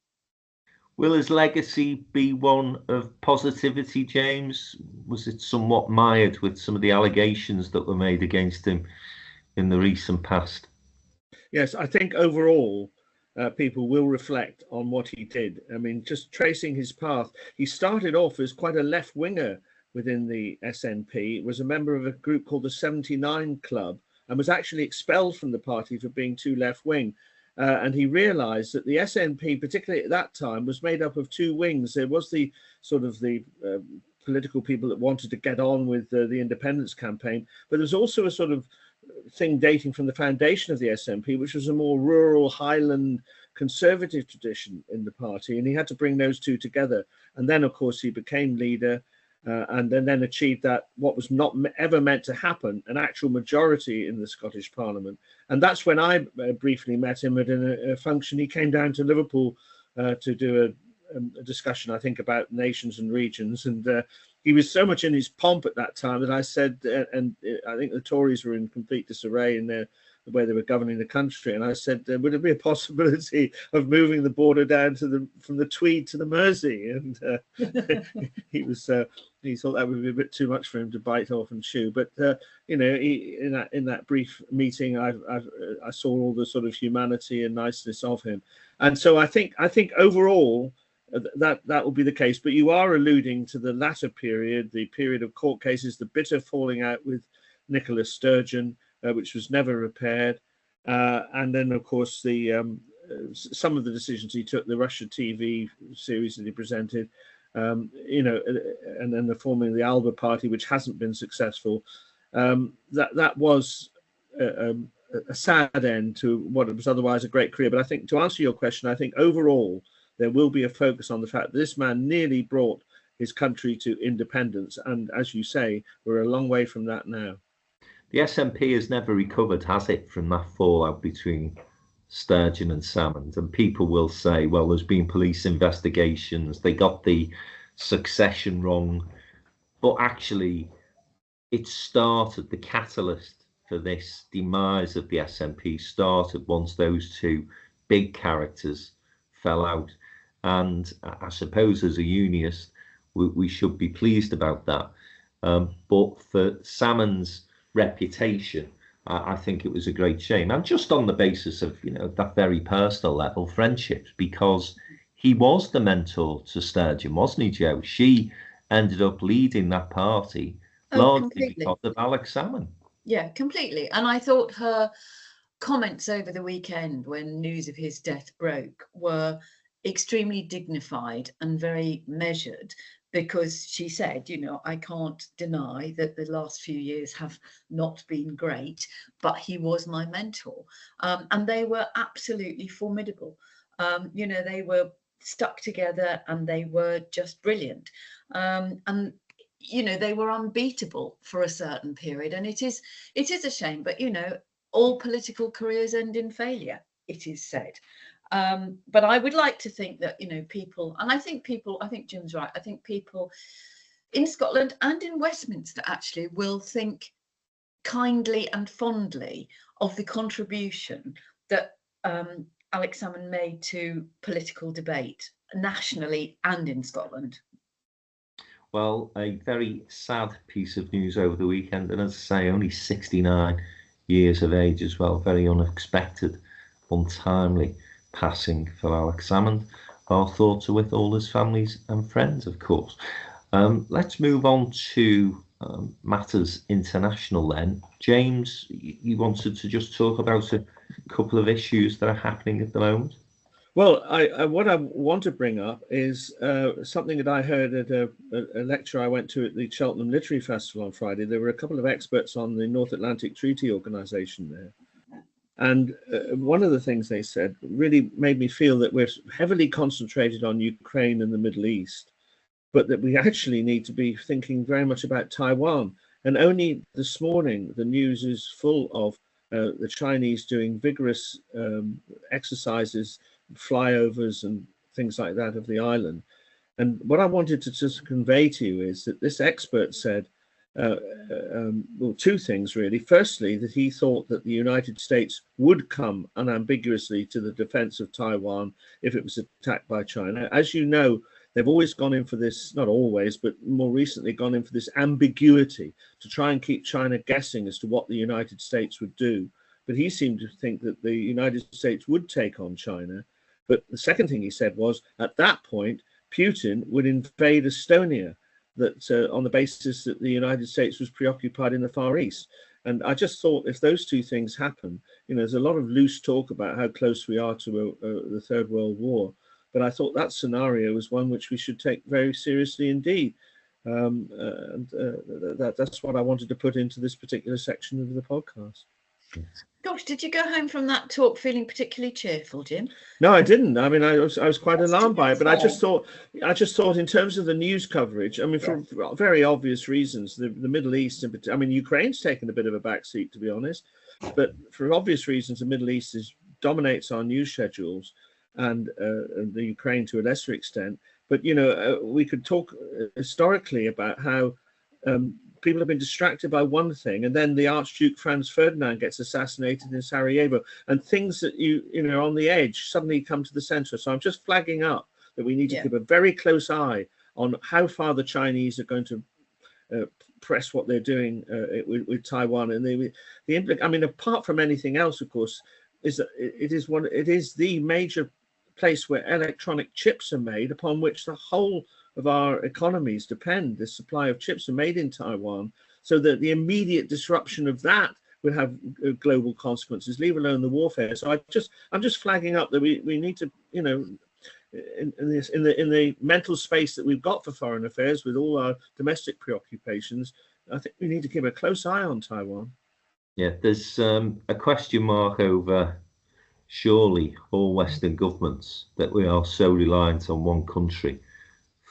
Will his legacy be one of positivity, James? Was it somewhat mired with some of the allegations that were made against him in the recent past?
Yes, I think overall, people will reflect on what he did. I mean, just tracing his path, he started off as quite a left winger within the SNP, was a member of a group called the 79 Club, and was actually expelled from the party for being too left wing. And he realized that the SNP, particularly at that time, was made up of two wings. There was the sort of the political people that wanted to get on with the independence campaign, but there's also a sort of thing dating from the foundation of the SNP, which was a more rural Highland conservative tradition in the party, and he had to bring those two together. And then, of course, he became leader, and then achieved that what was not ever meant to happen, an actual majority in the Scottish Parliament. And that's when I briefly met him at a function. He came down to Liverpool to do a discussion, I think, about nations and regions, and he was so much in his pomp at that time that I said, and I think the Tories were in complete disarray in the way they were governing the country, and I said, would there be a possibility of moving the border down to from the Tweed to the Mersey? And he thought that would be a bit too much for him to bite off and chew. But you know, in that brief meeting, I saw all the sort of humanity and niceness of him, and so I think overall that will be the case. But you are alluding to the latter period, the period of court cases, the bitter falling out with Nicola Sturgeon, which was never repaired, and then of course the some of the decisions he took, the Russia TV series that he presented, you know, and then the forming of the Alba Party, which hasn't been successful. That was a sad end to what was otherwise a great career. But I think, to answer your question, I think overall there will be a focus on the fact that this man nearly brought his country to independence, and as you say, we're a long way from that now.
The SNP has never recovered, has it, from that fallout between Sturgeon and Salmond? And people will say, well, there's been police investigations, they got the succession wrong. But actually, it started, the catalyst for this demise of the SNP started once those two big characters fell out. And I suppose as a unionist, we should be pleased about that. But for Salmon's reputation, I think it was a great shame. And just on the basis of, that very personal level, friendships, because he was the mentor to Sturgeon, wasn't he, Joe? She ended up leading that party largely because of Alex Salmon.
Yeah, completely. And I thought her comments over the weekend when news of his death broke were extremely dignified and very measured, because she said, I can't deny that the last few years have not been great, but he was my mentor. And they were absolutely formidable. They were stuck together and they were just brilliant. And they were unbeatable for a certain period. And it is a shame, but, all political careers end in failure, it is said. But I would like to think that, people, and I think Jim's right. I think people in Scotland and in Westminster actually will think kindly and fondly of the contribution that Alex Salmon made to political debate nationally and in Scotland.
Well, a very sad piece of news over the weekend, and as I say, only 69 years of age as well. Very unexpected, untimely passing for Alex Salmon. Our thoughts are with all his families and friends, of course. Let's move on to matters international then. James, you wanted to just talk about a couple of issues that are happening at the moment?
Well, what I want to bring up is something that I heard at a lecture I went to at the Cheltenham Literary Festival on Friday. There were a couple of experts on the North Atlantic Treaty Organization there. And one of the things they said really made me feel that we're heavily concentrated on Ukraine and the Middle East, but that we actually need to be thinking very much about Taiwan. And only this morning, the news is full of the Chinese doing vigorous exercises, flyovers and things like that of the island. And what I wanted to just convey to you is that this expert said, well, two things really. Firstly, that he thought that the United States would come unambiguously to the defense of Taiwan if it was attacked by China. As you know, they've always gone in for this, not always, but more recently gone in for this ambiguity to try and keep China guessing as to what the United States would do. But he seemed to think that the United States would take on China. But the second thing he said was, at that point, Putin would invade Estonia, that on the basis that the United States was preoccupied in the Far East. And I just thought if those two things happen, there's a lot of loose talk about how close we are to the Third World War. But I thought that scenario was one which we should take very seriously indeed. That's what I wanted to put into this particular section of the podcast.
Gosh, did you go home from that talk feeling particularly cheerful, Jim?
No, I didn't. I mean, I was quite alarmed by it, but I just thought in terms of the news coverage, I mean, for very obvious reasons, the Middle East, I mean, Ukraine's taken a bit of a backseat, to be honest, but for obvious reasons, the Middle East dominates our news schedules, and the Ukraine to a lesser extent. But, we could talk historically about how people have been distracted by one thing, and then the Archduke Franz Ferdinand gets assassinated in Sarajevo, and things that are on the edge suddenly come to the center. So I'm just flagging up that we need to keep a very close eye on how far the Chinese are going to press what they're doing with Taiwan. And I mean, apart from anything else, of course, is that it is the major place where electronic chips are made, upon which the whole of our economies depend. The supply of chips are made in Taiwan, so that the immediate disruption of that would have global consequences, leave alone the warfare. So I'm just flagging up that we need to, in the mental space that we've got for foreign affairs with all our domestic preoccupations, I think we need to keep a close eye on Taiwan.
Yeah, there's a question mark over surely all Western governments that we are so reliant on one country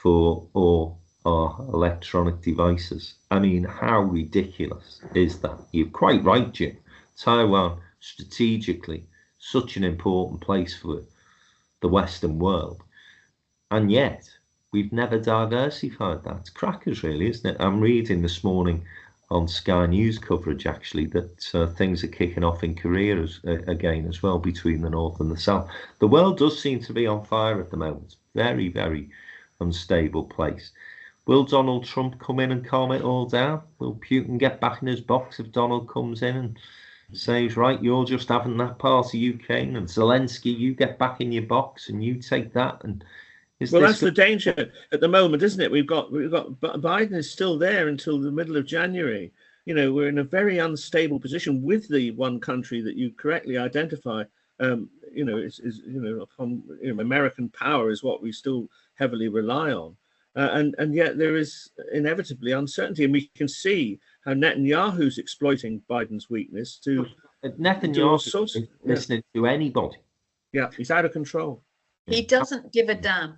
for all our electronic devices. I mean, how ridiculous is that? You're quite right, Jim. Taiwan, strategically, such an important place for the Western world. And yet, we've never diversified that. It's crackers, really, isn't it? I'm reading this morning on Sky News coverage, actually, that things are kicking off in Korea again as well, between the North and the South. The world does seem to be on fire at the moment. Very, very unstable place. Will Donald Trump come in and calm it all down? Will Putin get back in his box if Donald comes in and says, right, you're just having that part of Ukraine, and Zelensky, you get back in your box and you take that? And
that's the danger at the moment, isn't it? We've got Biden is still there until the middle of January. You know, we're in a very unstable position with the one country that you correctly identify. You know, upon American power is what we still heavily rely on, and yet there is inevitably uncertainty, and we can see how Netanyahu's exploiting Biden's weakness to
Netanyahu listening to anybody.
Yeah, he's out of control.
He doesn't give a damn.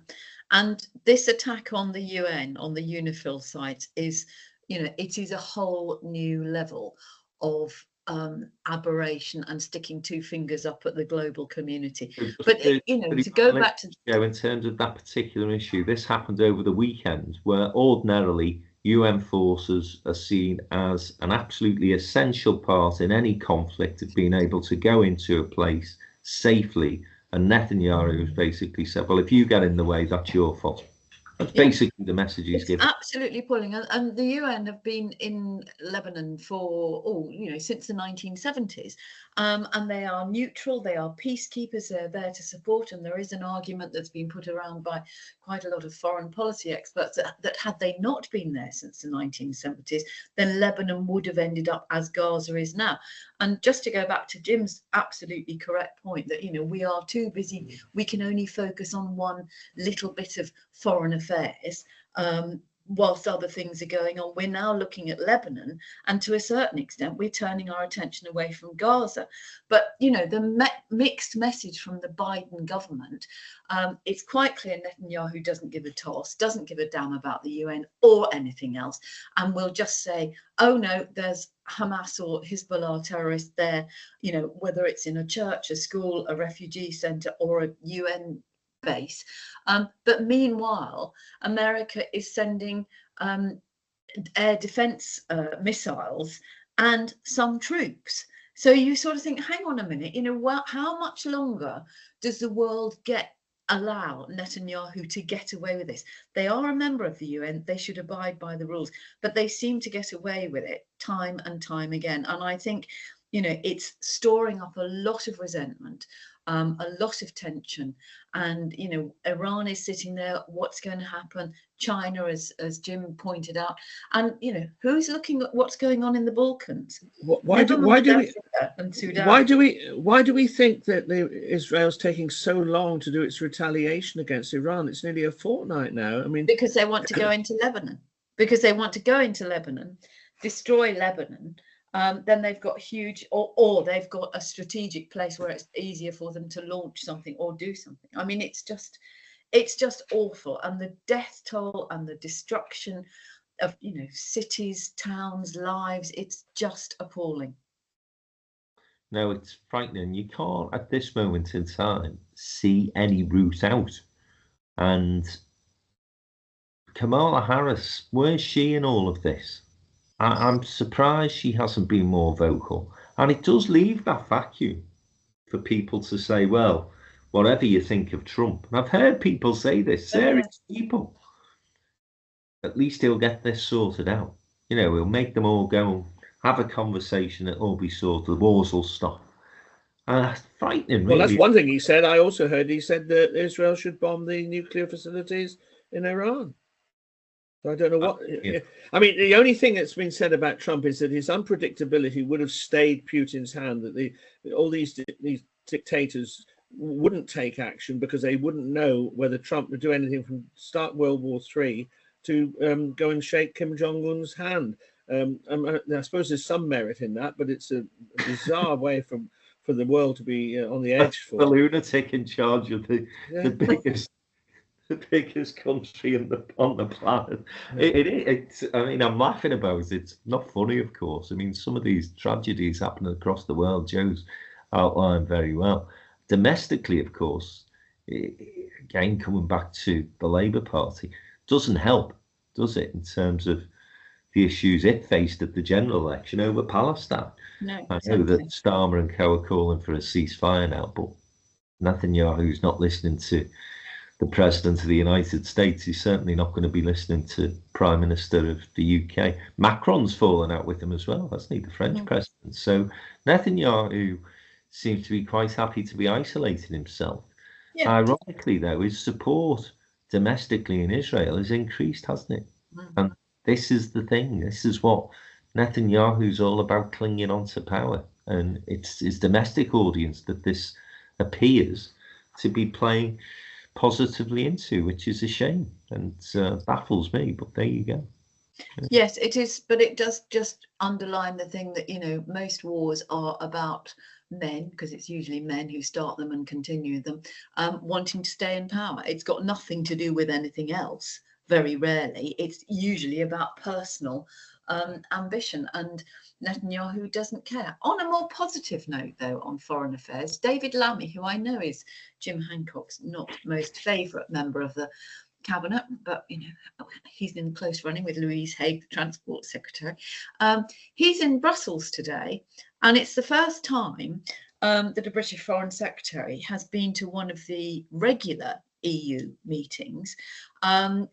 And this attack on the UN, on the UNIFIL site, is, it is a whole new level of aberration and sticking two fingers up at the global community. But, to go back to...
In terms of that particular issue, this happened over the weekend, where ordinarily UN forces are seen as an absolutely essential part in any conflict of being able to go into a place safely. And Netanyahu has basically said, well, if you get in the way, that's your fault. That's basically the message he's given.
Absolutely pulling. And the UN have been in Lebanon for, since the 1970s. And they are neutral. They are peacekeepers. They're there to support. And there is an argument that's been put around by quite a lot of foreign policy experts that had they not been there since the 1970s, then Lebanon would have ended up as Gaza is now. And just to go back to Jim's absolutely correct point that, we are too busy. We can only focus on one little bit of foreign affairs whilst other things are going on. We're now looking at Lebanon, and to a certain extent, we're turning our attention away from Gaza. But, the mixed message from the Biden government, it's quite clear Netanyahu doesn't give a toss, doesn't give a damn about the UN or anything else, and will just say, oh, no, there's Hamas or Hezbollah terrorists there, whether it's in a church, a school, a refugee centre or a UN base. But meanwhile, America is sending air defense missiles and some troops. So you sort of think, hang on a minute, how much longer does the world allow Netanyahu to get away with this? They are a member of the UN. They should abide by the rules, but they seem to get away with it time and time again. And I think, it's storing up a lot of resentment, a lot of tension. And, Iran is sitting there. What's going to happen? China, as Jim pointed out. And, who's looking at what's going on in the Balkans?
Why do we think that Israel's taking so long to do its retaliation against Iran? It's nearly a fortnight now. I mean,
because they want to go into Lebanon. Because they want to go into Lebanon, destroy Lebanon. Then they've got huge, or they've got a strategic place where it's easier for them to launch something or do something. I mean, it's just awful. And the death toll and the destruction of, cities, towns, lives, it's just appalling.
No, it's frightening. You can't, at this moment in time, see any route out. And Kamala Harris, where's she in all of this? I'm surprised she hasn't been more vocal. And it does leave that vacuum for people to say, well, whatever you think of Trump. And I've heard people say this, serious people. At least he'll get this sorted out. He'll make them all go and have a conversation. It'll all be sorted. The wars will stop. And that's frightening, really.
Well, that's one thing he said. I also heard he said that Israel should bomb the nuclear facilities in Iran. So I don't know what. I mean, the only thing that's been said about Trump is that his unpredictability would have stayed Putin's hand. That all these dictators wouldn't take action because they wouldn't know whether Trump would do anything from start World War III to go and shake Kim Jong-un's hand. I suppose there's some merit in that, but it's a bizarre way for the world to be on the edge. For
the lunatic in charge of the biggest country on the planet. It's, I mean, I'm laughing about it. It's not funny, of course. I mean, some of these tragedies happening across the world, Joe's outlined very well. Domestically, of course, again, coming back to the Labour Party, doesn't help, does it, in terms of the issues it faced at the general election over Palestine.
No,
I know that Starmer and co are calling for a ceasefire now, but Netanyahu's not listening to the President of the United States. He's certainly not going to be listening to Prime Minister of the UK. Macron's fallen out with him as well, hasn't he, the French President? So Netanyahu seems to be quite happy to be isolating himself. Yeah. Ironically, though, his support domestically in Israel has increased, hasn't it? And this is the thing. This is what Netanyahu's all about, clinging on to power. And it's his domestic audience that this appears to be playing positively into, which is a shame and baffles me. But there you go.
Yes, it is. But it does just underline the thing that, you know, most wars are about men, because it's usually men who start them and continue them, wanting to stay in power. It's got nothing to do with anything else. Very rarely. It's usually about personal ambition, and Netanyahu doesn't care. On a more positive note, though, on foreign affairs, David Lammy, who I know is Jim Hancock's not most favourite member of the cabinet, but you know, he's in close running with Louise Haigh, the transport secretary. He's in Brussels today, and it's the first time that a British foreign secretary has been to one of the regular EU meetings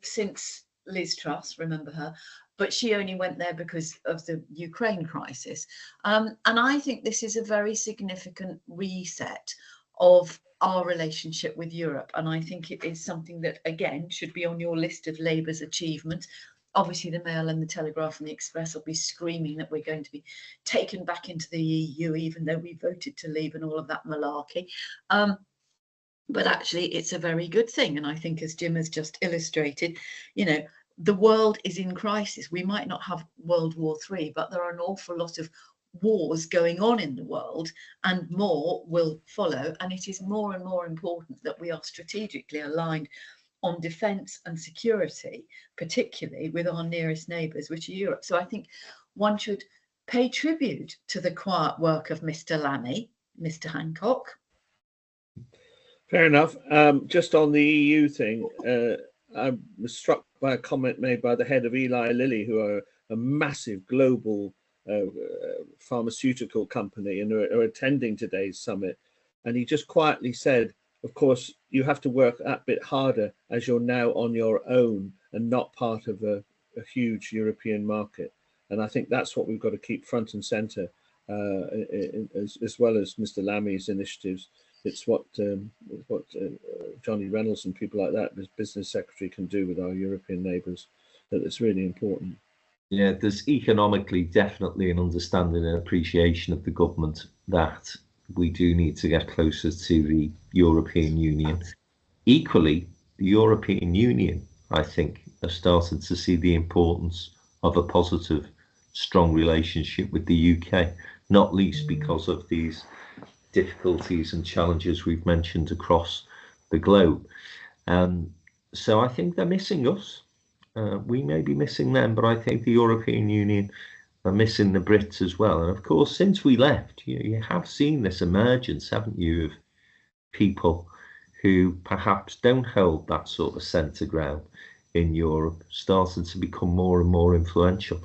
since Liz Truss, remember her, but she only went there because of the Ukraine crisis. And I think this is a very significant reset of our relationship with Europe. And I think it is something that, again, should be on your list of Labour's achievements. Obviously, the Mail and the Telegraph and the Express will be screaming that we're going to be taken back into the EU, even though we voted to leave and all of that malarkey. But actually, it's a very good thing. And I think, as Jim has just illustrated, you know, the world is in crisis. We might not have World War III, but there are an awful lot of wars going on in the world, and more will follow. And it is more and more important that we are strategically aligned on defence and security, particularly with our nearest neighbours, which are Europe. So I think one should pay tribute to the quiet work of Mr. Lammy, Mr. Hancock.
Fair enough. Just on the EU thing, I was struck by a comment made by the head of Eli Lilly, who are a massive global pharmaceutical company and are attending today's summit. And he just quietly said, of course, you have to work that bit harder as you're now on your own and not part of a huge European market. And I think that's what we've got to keep front and centre, as well as Mr. Lammy's initiatives. It's what Johnny Reynolds and people like that, as business secretary, can do with our European neighbours. That it's really important.
Yeah, there's economically definitely an understanding and appreciation of the government that we do need to get closer to the European Union. Equally, the European Union, I think, has started to see the importance of a positive, strong relationship with the UK, not least because of these difficulties and challenges we've mentioned across the globe. So I think they're missing us. We may be missing them, but I think the European Union are missing the Brits as well. And of course, since we left, you have seen this emergence, haven't you, of people who perhaps don't hold that sort of centre ground in Europe, starting to become more and more influential.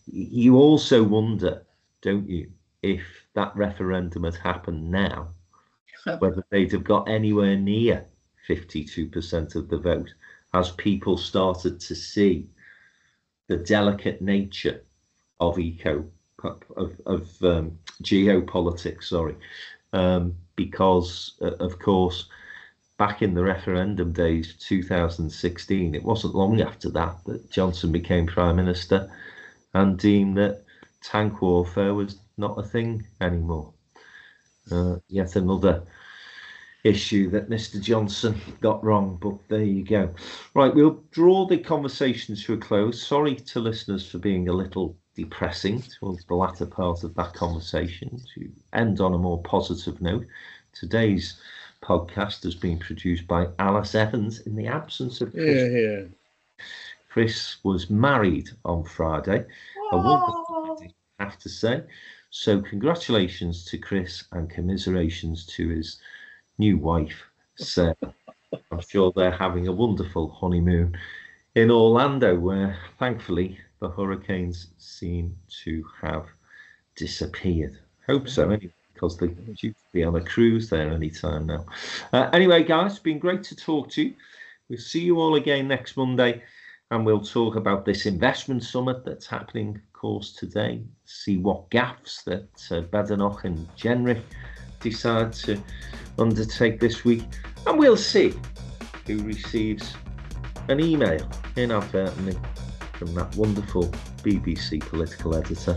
You also wonder, don't you, if that referendum had happened now, whether they'd have got anywhere near 52% of the vote, as people started to see the delicate nature of geopolitics, because of course, back in the referendum days, 2016, it wasn't long after that Johnson became Prime Minister and deemed that tank warfare was not a thing anymore. Yet another issue that Mr. Johnson got wrong, but there you go. Right, we'll draw the conversation to a close. Sorry to listeners for being a little depressing towards the latter part of that conversation. To end on a more positive note, today's podcast has been produced by Alice Evans in the absence of Chris. Chris was married on Friday. A wonderful wedding, I have to say. So congratulations to Chris and commiserations to his new wife, Sarah. I'm sure they're having a wonderful honeymoon in Orlando, where thankfully the hurricanes seem to have disappeared. Hope so, anyway, because they're due to be on a cruise there anytime now. Anyway, guys, it's been great to talk to you. We'll see you all again next Monday, and we'll talk about this investment summit that's happening, of course, today. See what gaffes that Badenoch and Jenrich decide to undertake this week, and we'll see who receives an email inadvertently from that wonderful BBC political editor.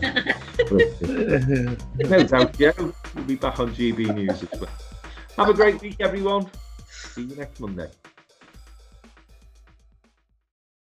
No doubt, Joe will be back on GB News as well. Have a great week, everyone. See you next Monday.